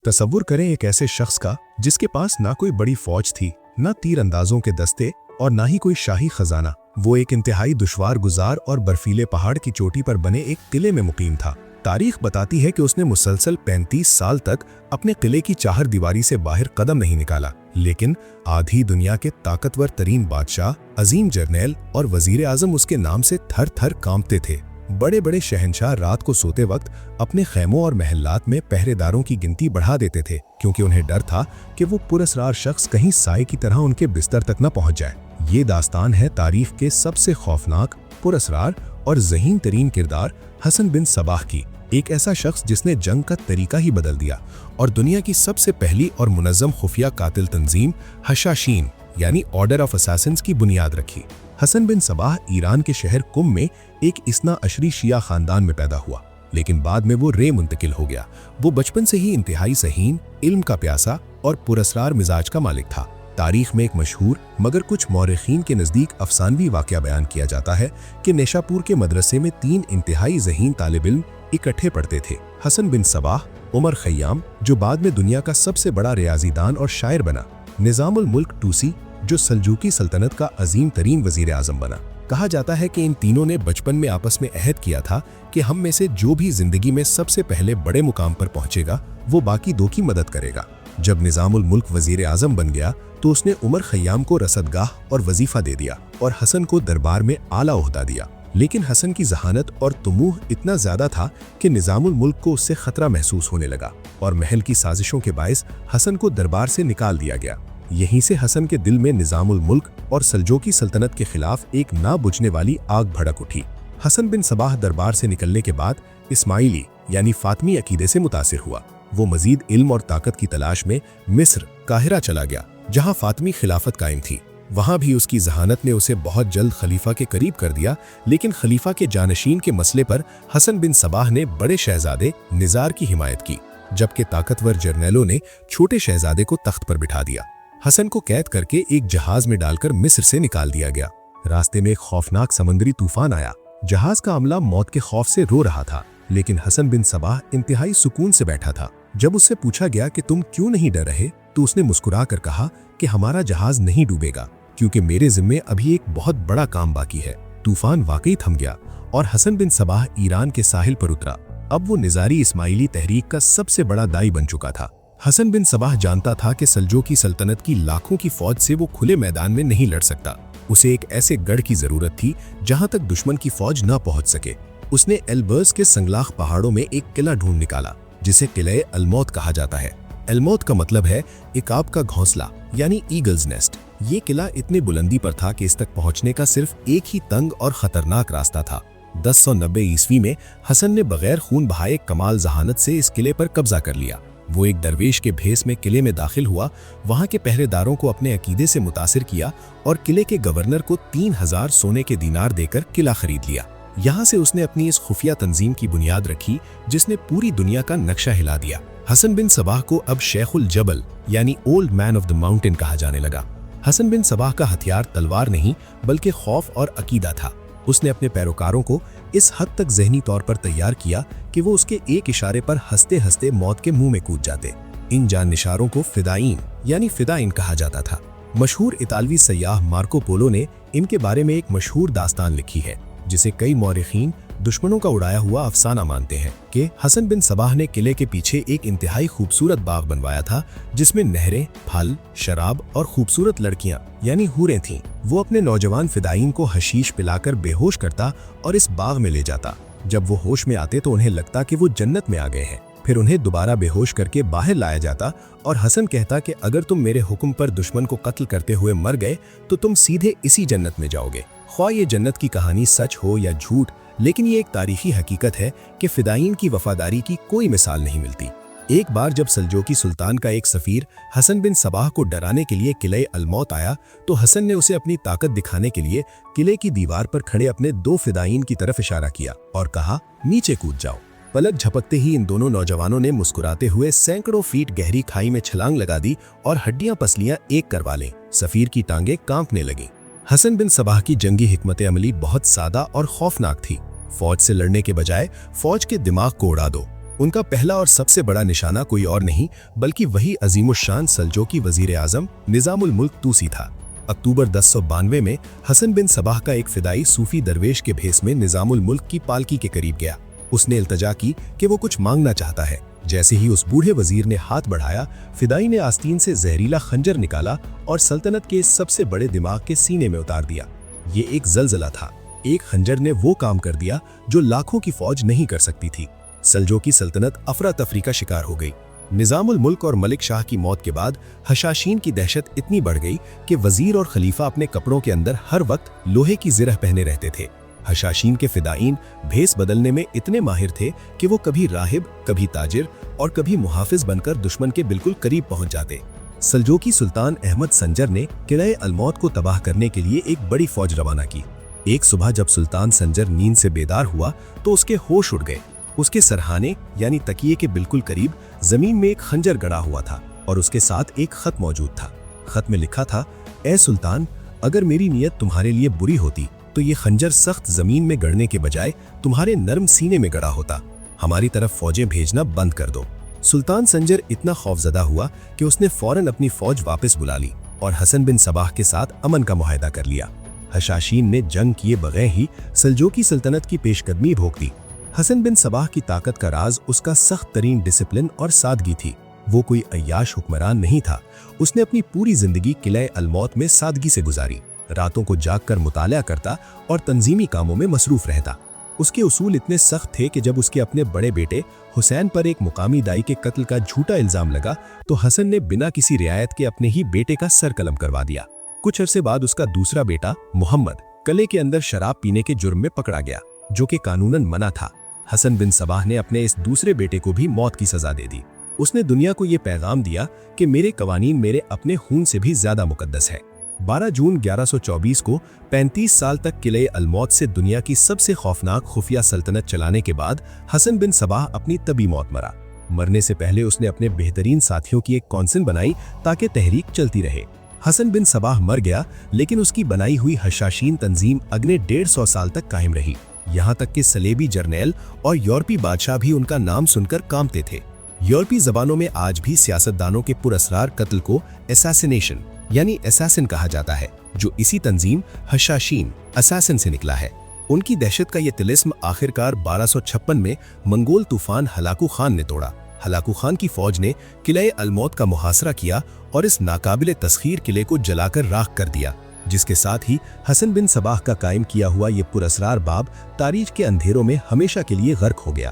तसव्वुर करें एक ऐसे शख्स का जिसके पास ना कोई बड़ी फौज थी, ना तीर अंदाजों के दस्ते और ना ही कोई शाही खजाना। वो एक इंतहाई दुश्वार गुजार और बर्फीले पहाड़ की चोटी पर बने एक किले में मुकीम था। तारीख बताती है कि उसने मुसलसल 35 साल तक अपने किले की चाहर दीवारी से बाहर कदम नहीं निकाला, लेकिन आधी दुनिया के ताकतवर तरीन बादशाह, अजीम जर्नैल और वजीर आजम उसके नाम से थर थर कांपते थे। बड़े बड़े शहंशाह रात को सोते वक्त अपने खैमों और महल्लात में पहरेदारों की गिनती बढ़ा देते थे, क्योंकि उन्हें डर था कि वो पुरअसरार शख्स कहीं साए की तरह उनके बिस्तर तक न पहुंच जाए। ये दास्तान है तारीख के सबसे खौफनाक, पुरअसरार और ज़हीन तरीन किरदार हसन बिन सबाह की। एक ऐसा शख्स जिसने जंग का तरीका ही बदल दिया और दुनिया की सबसे पहली और मुनज़्ज़म खुफिया कातिल तंजीम हशाशीन यानी ऑर्डर ऑफ असैसिन्स की बुनियाद रखी। हसन बिन सबाह ईरान के शहर कुम में एक इसना अशरी शिया खानदान में पैदा हुआ, लेकिन बाद में वो रे मुंतकिल हो गया। वो बचपन से ही इंतहाई सहीन, इल्म का प्यासा और पुरअसरार मिजाज का मालिक था। तारीख में एक मशहूर मगर कुछ मौरखीन के नज़दीक अफसानवी वाक़या बयान किया जाता है कि नेशापुर के मदरसे में 3 इंतहाई ज़हीन तालिब इल्म इकट्ठे पढ़ते थे। हसन बिन सबाह, उमर खय्याम जो बाद में दुनिया का सबसे बड़ा रियाजीदान और शायर बना, निज़ामुल मुल्क टूसी जो सल्जूकी सल्तनत का अजीम तरीन वजीर आजम बना। कहा जाता है कि इन तीनों ने बचपन में आपस में अहद किया था कि हम में से जो भी जिंदगी में सबसे पहले बड़े मुकाम पर पहुंचेगा वो बाकी 2 की मदद करेगा। जब निज़ामुल मुल्क वजीर आजम बन गया तो उसने उमर खय्याम को रसदगाह और वजीफा दे दिया और हसन को दरबार में आला ओहदा दिया। लेकिन हसन की जहानत और तुमूह इतना ज्यादा था कि निज़ामुल मुल्क को उससे खतरा महसूस होने लगा और महल की साजिशों के बायस हसन को दरबार से निकाल दिया गया। यहीं से हसन के दिल में निज़ामुल मुल्क और सल्जूकी सल्तनत के खिलाफ एक ना बुझने वाली आग भड़क उठी। हसन बिन सबाह दरबार से निकलने के बाद इस्माइली यानी फातमी अकीदे से मुतासिर हुआ। वो मजीद इल्म और ताकत की तलाश में मिस्र, काहिरा चला गया, जहां फातमी खिलाफत कायम थी। वहां भी उसकी जहानत ने उसे बहुत जल्द खलीफा के करीब कर दिया, लेकिन खलीफा के जानशीन के मसले पर हसन बिन सबाह ने बड़े शहजादे निज़ार की हिमायत की, जबकि ताकतवर जर्नैलों ने छोटे शहजादे को तख्त पर बिठा दिया। हसन को कैद करके एक जहाज में डालकर मिस्र से निकाल दिया गया। रास्ते में एक खौफनाक समंदरी तूफान आया। जहाज का अमला मौत के खौफ से रो रहा था, लेकिन हसन बिन सबाह इंतहाई सुकून से बैठा था। जब उससे पूछा गया कि तुम क्यों नहीं डर रहे, तो उसने मुस्कुरा कर कहा कि हमारा जहाज नहीं डूबेगा, क्योंकि मेरे जिम्मे अभी एक बहुत बड़ा काम बाकी है। तूफान वाकई थम गया और हसन बिन सबाह ईरान के साहिल पर उतरा। अब वो निज़ारी इस्माइली तहरीक का सबसे बड़ा दाई बन चुका था। हसन बिन सबाह जानता था कि सल्जूकी सल्तनत की लाखों की फौज से वो खुले मैदान में नहीं लड़ सकता। उसे एक ऐसे गढ़ की जरूरत थी जहां तक दुश्मन की फौज न पहुंच सके। उसने एल्बर्स के संगलाख पहाड़ों में एक किला ढूंढ निकाला, जिसे किले अलमौत कहा जाता है। अलमौत का मतलब है इकाब का घोंसला यानी ईगल्स नेस्ट। ये किला इतने बुलंदी पर था कि इस तक पहुंचने का सिर्फ एक ही तंग और खतरनाक रास्ता था। 1090 ईस्वी में हसन ने बगैर खून बहाए कमाल जहानत से इस किले पर कब्जा कर लिया। वो एक दरवेश के भेस में किले में दाखिल हुआ, वहां के पहरेदारों को अपने अकीदे से मुतासिर किया और किले के गवर्नर को 3000 सोने के दीनार देकर किला खरीद लिया। यहाँ से उसने अपनी इस खुफिया तंजीम की बुनियाद रखी जिसने पूरी दुनिया का नक्शा हिला दिया। हसन बिन सबाह को अब शेखुल जबल यानी old man of the mountain कहा जाने लगा। हसन बिन सबाह का हथियार तलवार नहीं बल्कि खौफ और अकीदा था। उसने अपने पैरोकारों को इस हद तक ज़हनी तौर पर तैयार किया कि वो उसके एक इशारे पर हंसते हंसते मौत के मुंह में कूद जाते। इन जाननिशारों को फिदाइन यानी फिदाइन कहा जाता था। मशहूर इतालवी सयाह मार्को पोलो ने इनके बारे में एक मशहूर दास्तान लिखी है, जिसे कई मौरखीन दुश्मनों का उड़ाया हुआ अफसाना मानते हैं कि हसन बिन सबाह ने किले के पीछे एक इंतहाई खूबसूरत बाग बनवाया था, जिसमें नहरें, फल, शराब और खूबसूरत लड़कियां यानी हूरें थीं। वो अपने नौजवान फिदाइन को हशीश पिलाकर बेहोश करता और इस बाग में ले जाता। जब वो होश में आते तो उन्हें लगता कि वो जन्नत में आ गए हैं। फिर उन्हें दोबारा बेहोश करके बाहर लाया जाता और हसन कहता कि अगर तुम मेरे हुक्म पर दुश्मन को कत्ल करते हुए मर गए तो तुम सीधे इसी जन्नत में जाओगे। ख्वाह ये जन्नत की कहानी सच हो या झूठ, लेकिन ये एक तारीखी हकीकत है कि फिदाइन की वफादारी की कोई मिसाल नहीं मिलती। एक बार जब सल्जूकी सुल्तान का एक सफीर हसन बिन सबाह को डराने के लिए किले अलमौत आया, तो हसन ने उसे अपनी ताकत दिखाने के लिए किले की दीवार पर खड़े अपने 2 फिदाइन की तरफ इशारा किया और कहा, नीचे कूद जाओ। पलक झपकते ही इन दोनों नौजवानों ने मुस्कुराते हुए सैकड़ों फीट गहरी खाई में छलांग लगा दी और हड्डियां पसलियां एक करवा लें। सफीर की टांगें कांपने लगीं। हसन बिन सबाह की जंगी हिकमत अमली बहुत सादा और खौफनाक थी। फौज से लड़ने के बजाय फौज के दिमाग को उड़ा दो। उनका पहला और सबसे बड़ा निशाना कोई और नहीं बल्कि वही अजीमुशान सल्जूकी वजीर आजम निजामुल मुल्क तूसी था। अक्टूबर 1092 में हसन बिन सबाह का एक फिदाई सूफी दरवेश के भेस में निजामुल मुल्क की पालकी के करीब गया। उसने इल्तजा की कि वो कुछ मांगना चाहता है। जैसे ही उस बूढ़े वजीर ने हाथ बढ़ाया, फिदाई ने आस्तीन से जहरीला खंजर निकाला और सल्तनत के सबसे बड़े दिमाग के सीने में उतार दिया। ये एक जलजला था। एक खंजर ने वो काम कर दिया जो लाखों की फौज नहीं कर सकती थी। सल्जूकी सल्तनत अफरा तफरी का शिकार हो गई। निजामुल मुल्क और मलिक शाह की मौत के बाद हशाशीन की दहशत इतनी बढ़ गई कि वजीर और खलीफा अपने कपड़ों के अंदर हर वक्त लोहे की जिरह पहने रहते थे। हशाशीन के फिदाईन भेस बदलने में इतने माहिर थे कि वो कभी राहिब, कभी ताजिर और कभी मुहाफिज बनकर दुश्मन के बिल्कुल करीब पहुंच जाते। सल्जूकी सुल्तान अहमद संजर ने किले अलमौत को तबाह करने के लिए एक बड़ी फौज रवाना की। एक सुबह जब सुल्तान संजर नींद से बेदार हुआ तो उसके होश उड़ गए। उसके सरहाने यानी तकिए के बिल्कुल करीब जमीन में एक खंजर गड़ा हुआ था और उसके साथ एक खत मौजूद था। खत में लिखा था, ए सुल्तान, अगर मेरी नीयत तुम्हारे लिए बुरी होती तो ये खंजर सख्त जमीन में गड़ने के बजाय तुम्हारे नरम सीने में गड़ा होता। हमारी तरफ फौजें भेजना बंद कर दो। सुल्तान संजर इतना खौफजदा हुआ कि उसने फौरन अपनी फौज वापस बुला ली और हसन बिन सबाह के साथ अमन का मुआहदा कर लिया। हशाशीन ने जंग किए बगैर ही सल्जूकी सल्तनत की पेशकदमी भोग दी। हसन बिन सबाह की ताकत का राज उसका सख्त तरीन डिसिप्लिन और सादगी थी। वो कोई अय्याश हुक्मरान नहीं था। उसने अपनी पूरी जिंदगी किले अलमौत में सादगी से गुजारी। रातों को जागकर मुताला करता और तंजीमी कामों में मसरूफ रहता। उसके उसूल इतने सख्त थे कि जब उसके अपने बड़े बेटे हुसैन पर एक मुकामी दाई के कत्ल का झूठा इल्जाम लगा तो हसन ने बिना किसी रियायत के अपने ही बेटे का सर कलम करवा दिया। कुछ अरसे बाद उसका दूसरा बेटा मोहम्मद किले के अंदर शराब पीने के जुर्म में पकड़ा गया, जो कि कानूनन मना था। हसन बिन सबाह ने अपने इस दूसरे बेटे को भी मौत की सजा दे दी। उसने दुनिया को ये पैगाम दिया कि मेरे कवानीन मेरे अपने खून से भी ज्यादा मुकद्दस है। 12 जून 1124 को 35 साल तक किले अलमौत से दुनिया की सबसे खौफनाक खुफिया सल्तनत चलाने के बाद हसन बिन सबाह अपनी तबी मौत मरा। मरने से पहले उसने अपने बेहतरीन साथियों की एक कौंसिल बनाई ताकि तहरीक चलती रहे। हसन बिन सबाह मर गया, लेकिन उसकी बनाई हुई हशाशीन तंजीम अगले 150 साल तक कायम रही। यहाँ तक कि सलेबी जर्नैल और यूरोपी बादशाह भी उनका नाम सुनकर कांपते थे। यूरोपी जबानों में आज भी सियासतदानों के पुरअसरार कत्ल को असैसिनेशन यानी असैसिन कहा जाता है, जो इसी तंजीम हशाशीन असैसिन से निकला है। उनकी दहशत का ये तिलिस्म आखिरकार 1256 में मंगोल तूफान हलाकू खान ने तोड़ा। हलाकू खान की फौज ने किले अलमौत का मुहासरा किया और इस नाकाबिले तस्खीर किले को जलाकर राख कर दिया, जिसके साथ ही हसन बिन सबाह का कायम किया हुआ ये पुरअसरार बाब तारीख के अंधेरों में हमेशा के लिए गर्क हो गया।